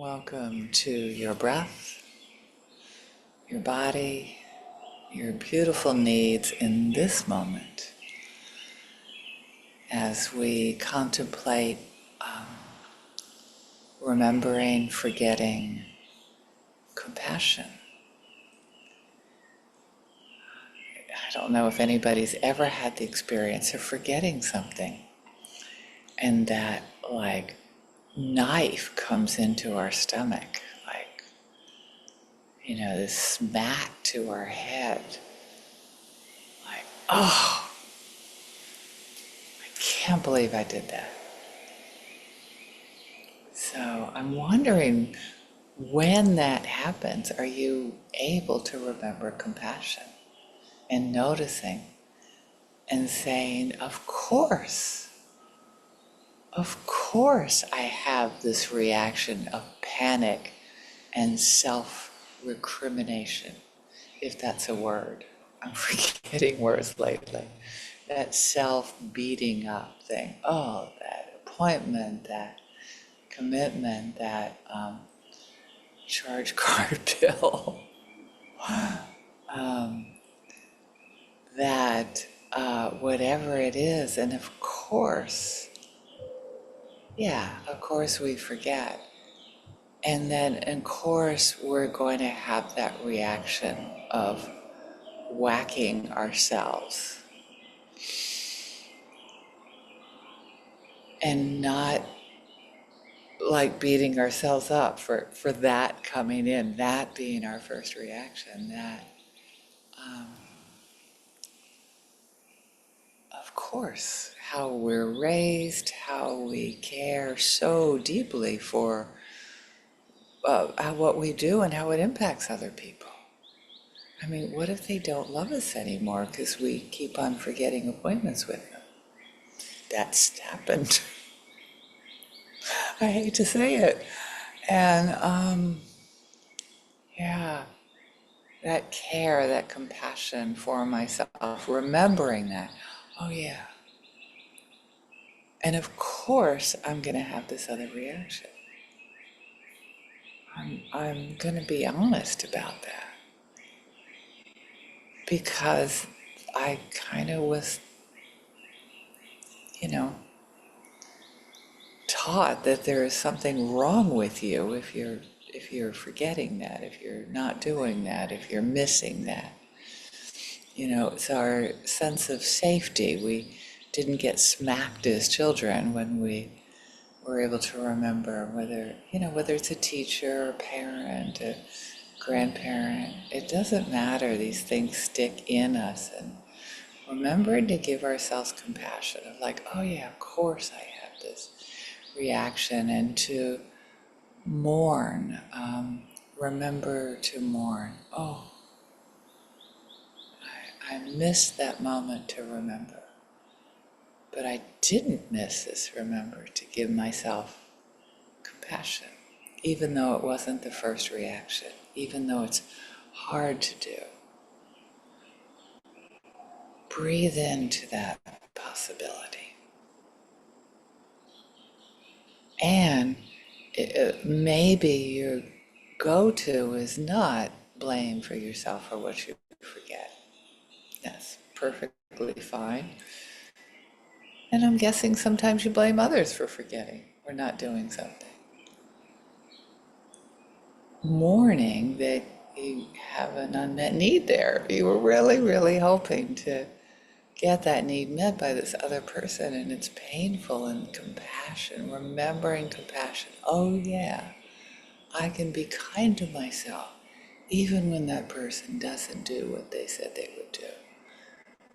Welcome to your breath, your body, your beautiful needs in this moment as we contemplate remembering, forgetting, compassion. I don't know if anybody's ever had the experience of forgetting something and that knife comes into our stomach, this smack to our head. Oh, I can't believe I did that. So I'm wondering, when that happens, are you able to remember compassion and noticing and saying, of course I have this reaction of panic and self-recrimination, if that's a word. I'm forgetting words lately. That self-beating up thing. Oh, that appointment, that commitment, that charge card bill, that whatever it is. And of course we forget. And then, of course, we're going to have that reaction of whacking ourselves and not beating ourselves up for that coming in, that being our first reaction, that of course, how we're raised, how we care so deeply for what we do and how it impacts other people. I mean, what if they don't love us anymore because we keep on forgetting appointments with them? That's happened. I hate to say it. And that care, that compassion for myself, remembering that, oh yeah. And of course, I'm going to have this other reaction. I'm going to be honest about that. Because I kind of was, taught that there is something wrong with you if you're forgetting that, if you're not doing that, if you're missing that. It's our sense of safety. We didn't get smacked as children when we were able to remember whether it's a teacher, a parent, a grandparent. It doesn't matter. These things stick in us, and remembering to give ourselves compassion of oh yeah, of course I have this reaction, and to mourn, remember to mourn. Oh, I missed that moment to remember, but I didn't miss this remember to give myself compassion, even though it wasn't the first reaction, even though it's hard to do. Breathe into that possibility. And maybe your go-to is not blame for yourself for what you forget. That's perfectly fine. And I'm guessing sometimes you blame others for forgetting or not doing something. Mourning that you have an unmet need there. You were really, really hoping to get that need met by this other person, and it's painful. And compassion, remembering compassion. Oh yeah, I can be kind to myself even when that person doesn't do what they said they would do.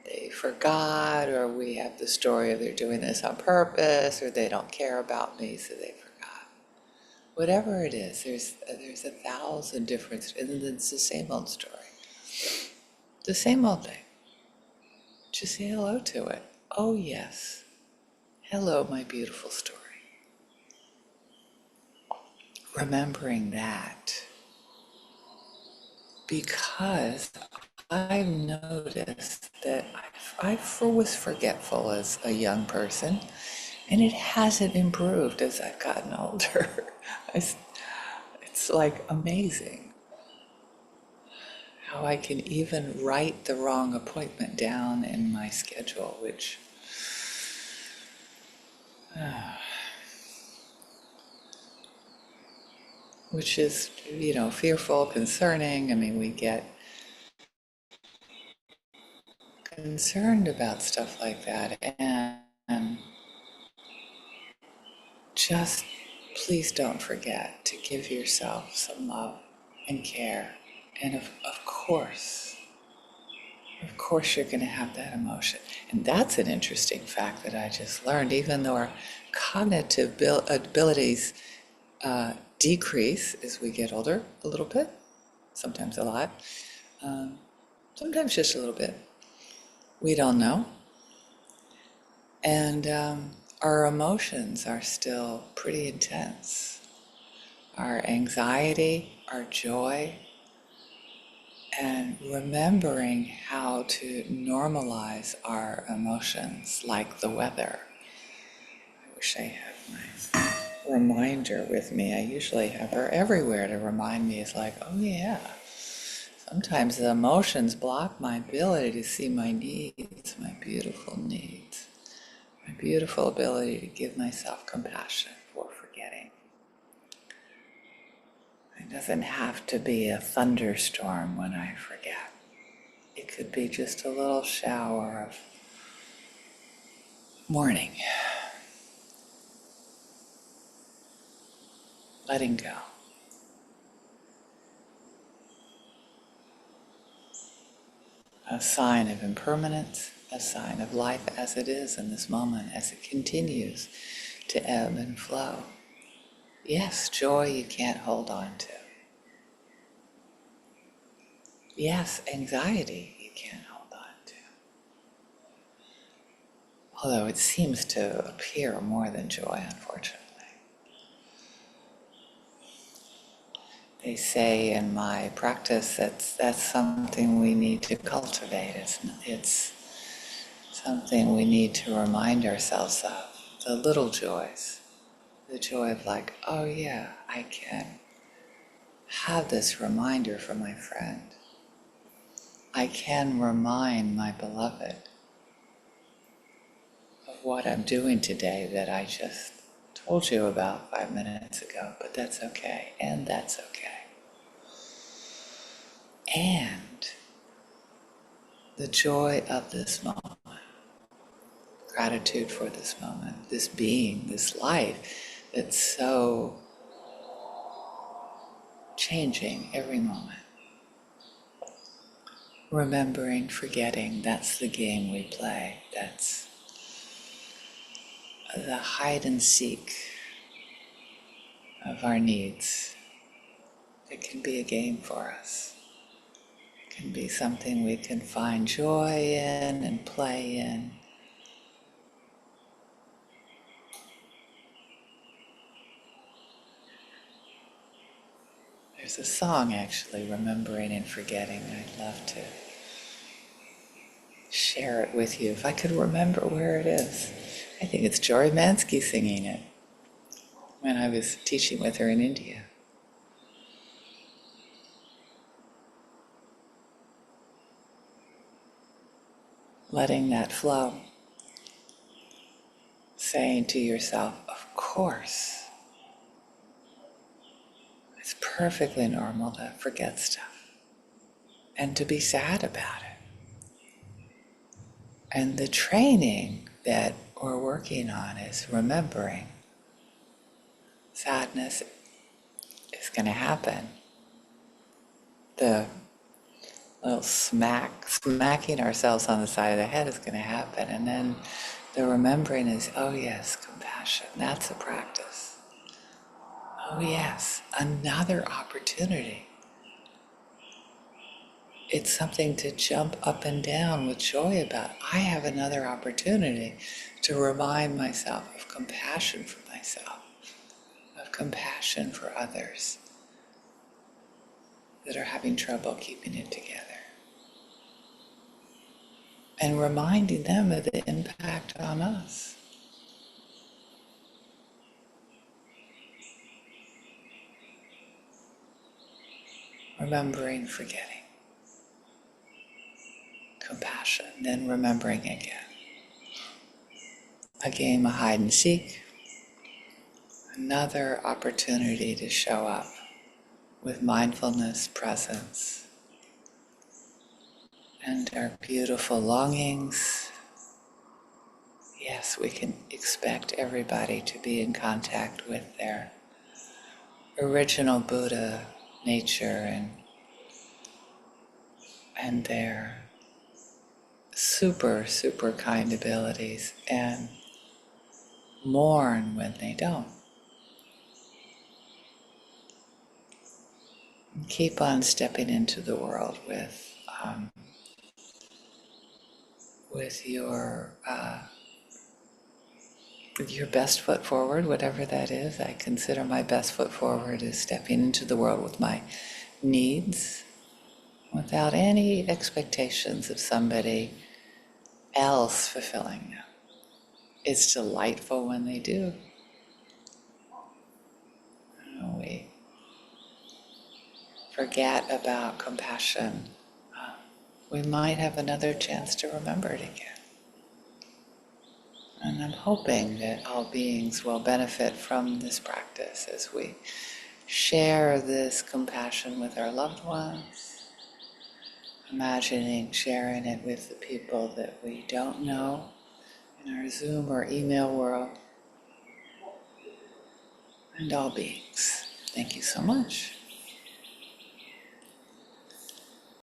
They forgot, or we have the story of they're doing this on purpose, or they don't care about me, so they forgot. Whatever it is, there's 1,000 different, and it's the same old story. The same old thing. Just say hello to it. Oh yes. Hello, my beautiful story. Remembering that. Because I've noticed that I was forgetful as a young person, and it hasn't improved as I've gotten older. It's like amazing how I can even write the wrong appointment down in my schedule, which is, fearful, concerning. I mean, we get concerned about stuff like that, and just please don't forget to give yourself some love and care. And of course you're going to have that emotion. And that's an interesting fact that I just learned. Even though our cognitive abilities decrease as we get older a little bit, sometimes a lot, sometimes just a little bit, we don't know. And our emotions are still pretty intense. Our anxiety, our joy, and remembering how to normalize our emotions like the weather. I wish I had my reminder with me. I usually have her everywhere to remind me. It's like, oh yeah, sometimes the emotions block my ability to see my needs, my beautiful needs, my beautiful ability to give myself compassion for forgetting. It doesn't have to be a thunderstorm when I forget. It could be just a little shower of morning, letting go. A sign of impermanence, a sign of life as it is in this moment, as it continues to ebb and flow. Yes, joy you can't hold on to. Yes, anxiety you can't hold on to. Although it seems to appear more than joy, unfortunately. They say in my practice that's something we need to cultivate. It's something we need to remind ourselves of. The little joys. The joy of like, oh yeah, I can have this reminder from my friend. I can remind my beloved of what I'm doing today that I just told you about 5 minutes ago, but that's okay, and that's okay. And the joy of this moment, gratitude for this moment, this being, this life that's so changing every moment. Remembering, forgetting, that's the game we play. That's the hide and seek of our needs. It can be a game for us. It can be something we can find joy in and play in. There's a song actually, Remembering and Forgetting. I'd love to share it with you if I could remember where it is. I think it's Jory Mansky singing it when I was teaching with her in India. Letting that flow. Saying to yourself, of course, it's perfectly normal to forget stuff and to be sad about it. And the training that we're working on is remembering. Sadness is going to happen. The little smacking ourselves on the side of the head is going to happen. And then the remembering is, oh yes, compassion. That's a practice. Oh yes, another opportunity. It's something to jump up and down with joy about. I have another opportunity to remind myself of compassion for myself, of compassion for others that are having trouble keeping it together. And reminding them of the impact on us. remembering, forgetting. Compassion, then remembering again. A game of hide and seek. Another opportunity to show up with mindfulness, presence, and our beautiful longings. Yes, we can expect everybody to be in contact with their original Buddha nature and their super, super kind abilities, and mourn when they don't. And keep on stepping into the world with your best foot forward, whatever that is. I consider my best foot forward is stepping into the world with my needs, without any expectations of somebody else fulfilling them. It's delightful when they do. We forget about compassion. We might have another chance to remember it again. And I'm hoping that all beings will benefit from this practice as we share this compassion with our loved ones, imagining sharing it with the people that we don't know in our Zoom or email world, and all beings. Thank you so much.